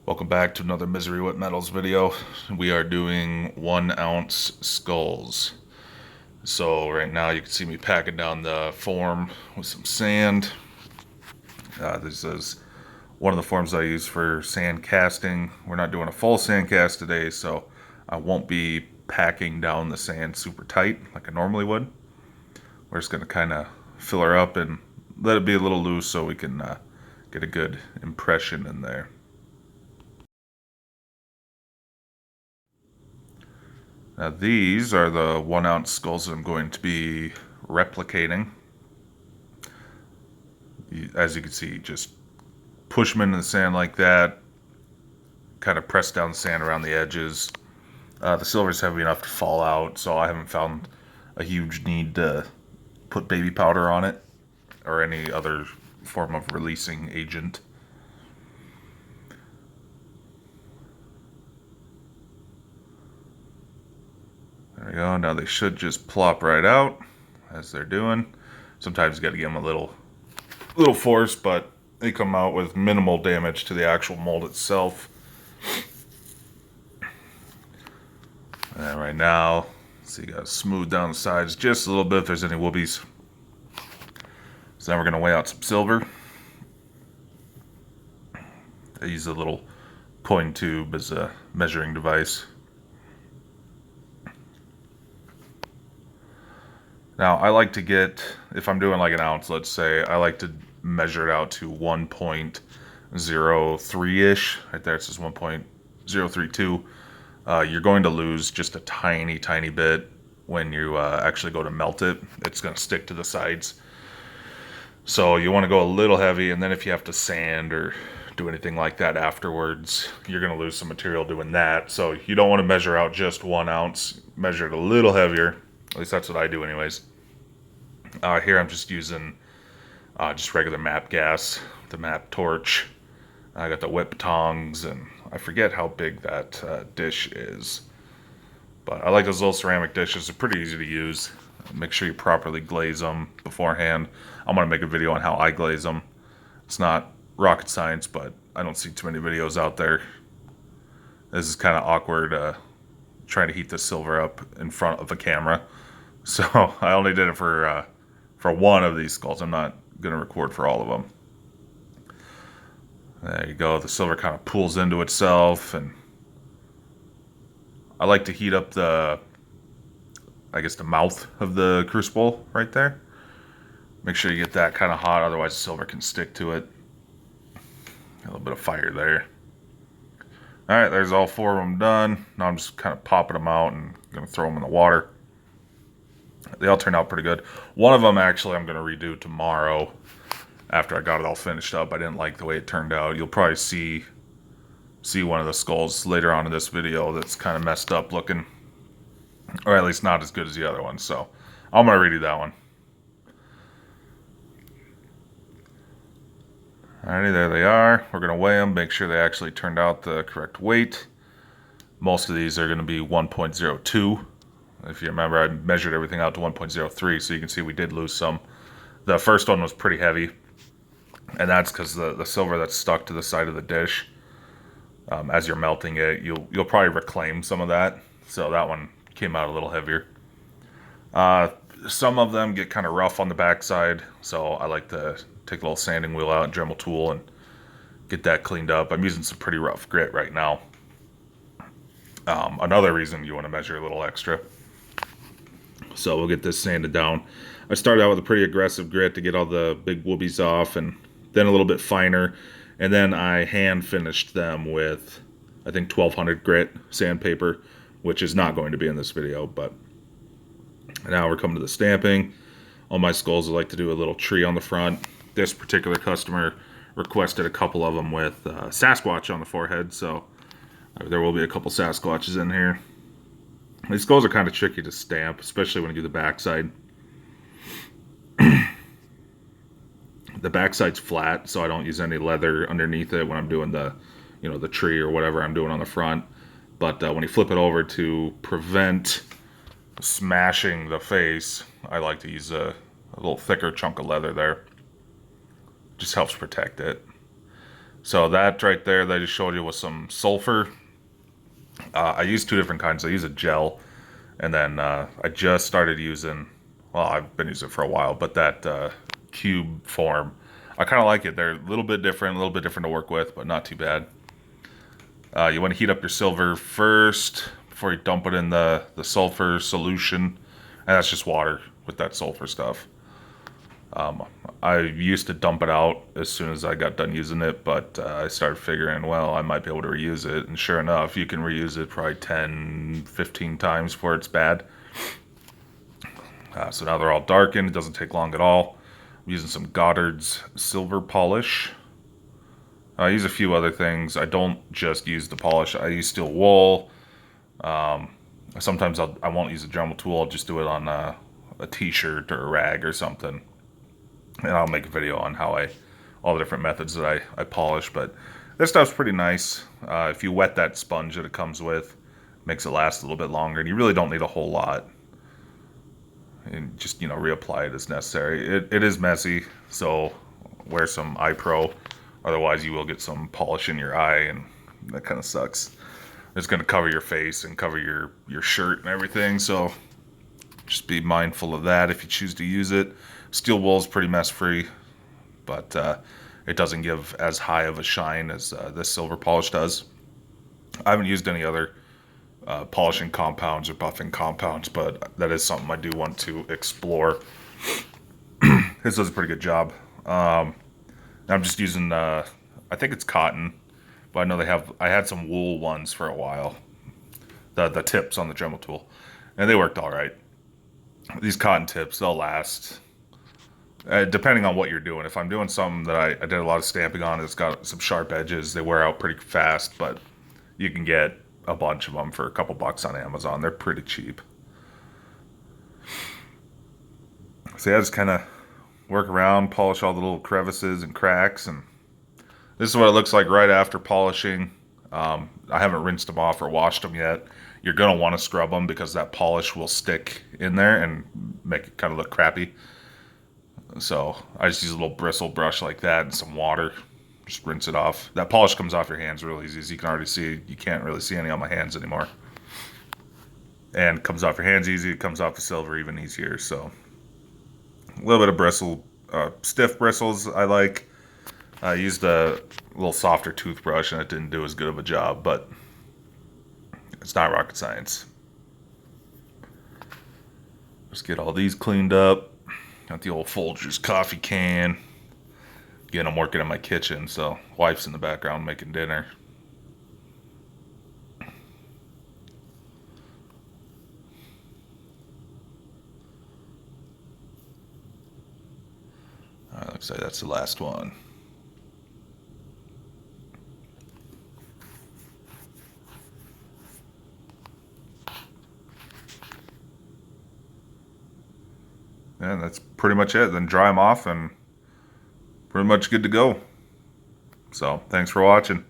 Welcome back to another Misery with Metals video. We are doing 1 ounce skulls. So right now you can see me packing down the form with some sand. This is one of the forms I use for sand casting. We're not doing a full sand cast today, so I won't be packing down the sand super tight like I normally would. We're just going to kind of fill her up and let it be a little loose so we can get a good impression in there. Now these are the 1 ounce skulls that I'm going to be replicating. As you can see, just push them into the sand like that. Kind of press down the sand around the edges. The silver's heavy enough to fall out, so I haven't found a huge need to put baby powder on it or any other form of releasing agent. There we go. Now they should just plop right out as they're doing. Sometimes you got to give them a little force, but they come out with minimal damage to the actual mold itself. And right now, so you got to smooth down the sides just a little bit if there's any whoopies. So now we're going to weigh out some silver. I use a little coin tube as a measuring device. Now, I like to get, if I'm doing like an ounce, let's say, I like to measure it out to 1.03-ish. Right there, it says 1.032. You're going to lose just a tiny, tiny bit when you actually go to melt it. It's going to stick to the sides. So you want to go a little heavy, and then if you have to sand or do anything like that afterwards, you're going to lose some material doing that. So you don't want to measure out just 1 ounce. Measure it a little heavier. At least that's what I do anyways. Here I'm just using just regular map gas, the map torch. I got the whip tongs, and I forget how big that dish is. But I like those little ceramic dishes. They're pretty easy to use. Make sure you properly glaze them beforehand. I'm going to make a video on how I glaze them. It's not rocket science, but I don't see too many videos out there. This is kind of awkward trying to heat the silver up in front of a camera. So I only did it for one of these skulls. I'm not going to record for all of them. There you go. The silver kind of pools into itself, and I like to heat up the mouth of the crucible right there. Make sure you get that kind of hot, otherwise the silver can stick to it. A little bit of fire there. Alright, there's all 4 of them done. Now I'm just kind of popping them out and going to throw them in the water. They all turned out pretty good. One of them, actually, I'm going to redo tomorrow after I got it all finished up. I didn't like the way it turned out. You'll probably see one of the skulls later on in this video that's kind of messed up looking. Or at least not as good as the other one. So I'm going to redo that one. Alrighty, there they are. We're going to weigh them, make sure they actually turned out the correct weight. Most of these are going to be 1.02. If you remember, I measured everything out to 1.03, so you can see we did lose some. The first one was pretty heavy, and that's because the silver that's stuck to the side of the dish, as you're melting it, you'll probably reclaim some of that. So that one came out a little heavier. Some of them get kind of rough on the backside, so I like to take a little sanding wheel out and Dremel tool and get that cleaned up. I'm using some pretty rough grit right now. Another reason you want to measure a little extra. So we'll get this sanded down. I started out with a pretty aggressive grit to get all the big whoobies off, and then a little bit finer. And then I hand finished them with, I think, 1200 grit sandpaper, which is not going to be in this video. But now we're coming to the stamping. On my skulls, I like to do a little tree on the front. This particular customer requested a couple of them with Sasquatch on the forehead, so there will be a couple Sasquatches in here. These skulls are kind of tricky to stamp, especially when you do the backside. The backside's flat, so I don't use any leather underneath it when I'm doing the tree or whatever I'm doing on the front. But when you flip it over to prevent smashing the face, I like to use a little thicker chunk of leather there. Just helps protect it. So that right there that I just showed you was some sulfur. I use two different kinds. I use a gel, and then I just started using, well, I've been using it for a while, but that cube form. I kind of like it. They're a little bit different to work with, but not too bad. You want to heat up your silver first before you dump it in the sulfur solution. And that's just water with that sulfur stuff. I used to dump it out as soon as I got done using it, but I started figuring, well, I might be able to reuse it. And sure enough, you can reuse it probably 10, 15 times before it's bad. So now they're all darkened. It doesn't take long at all. I'm using some Goddard's silver polish. I use a few other things. I don't just use the polish. I use steel wool. Sometimes I won't use a Dremel tool. I'll just do it on a t-shirt or a rag or something. And I'll make a video on how all the different methods that I polish. But this stuff's pretty nice. If you wet that sponge that it comes with, it makes it last a little bit longer. And you really don't need a whole lot. And just, reapply it as necessary. It is messy, so wear some eye pro. Otherwise, you will get some polish in your eye, and that kind of sucks. It's going to cover your face and cover your shirt and everything, so just be mindful of that if you choose to use it. Steel wool is pretty mess-free, but it doesn't give as high of a shine as this silver polish does. I haven't used any other polishing compounds or buffing compounds, but that is something I do want to explore. This does a pretty good job. I'm just using, I think it's cotton, but I know I had some wool ones for a while. The tips on the Dremel tool, and they worked all right. These cotton tips, they'll last, depending on what you're doing. If I'm doing something that I did a lot of stamping on, it's got some sharp edges, they wear out pretty fast, but you can get a bunch of them for a couple bucks on Amazon. They're pretty cheap. So yeah, just kind of work around, polish all the little crevices and cracks, and this is what it looks like right after polishing. I haven't rinsed them off or washed them yet. You're going to want to scrub them because that polish will stick in there and make it kind of look crappy. So I just use a little bristle brush like that and some water. Just rinse it off. That polish comes off your hands real easy. As you can already see, you can't really see any on my hands anymore. And comes off your hands easy. It comes off the silver even easier. So a little bit of bristle, stiff bristles I like. I used a little softer toothbrush and it didn't do as good of a job, but it's not rocket science. Just get all these cleaned up. Got the old Folgers coffee can. Again, I'm working in my kitchen, so wife's in the background making dinner. Looks like that's the last one. And that's pretty much it. Then dry them off and pretty much good to go. So thanks for watching.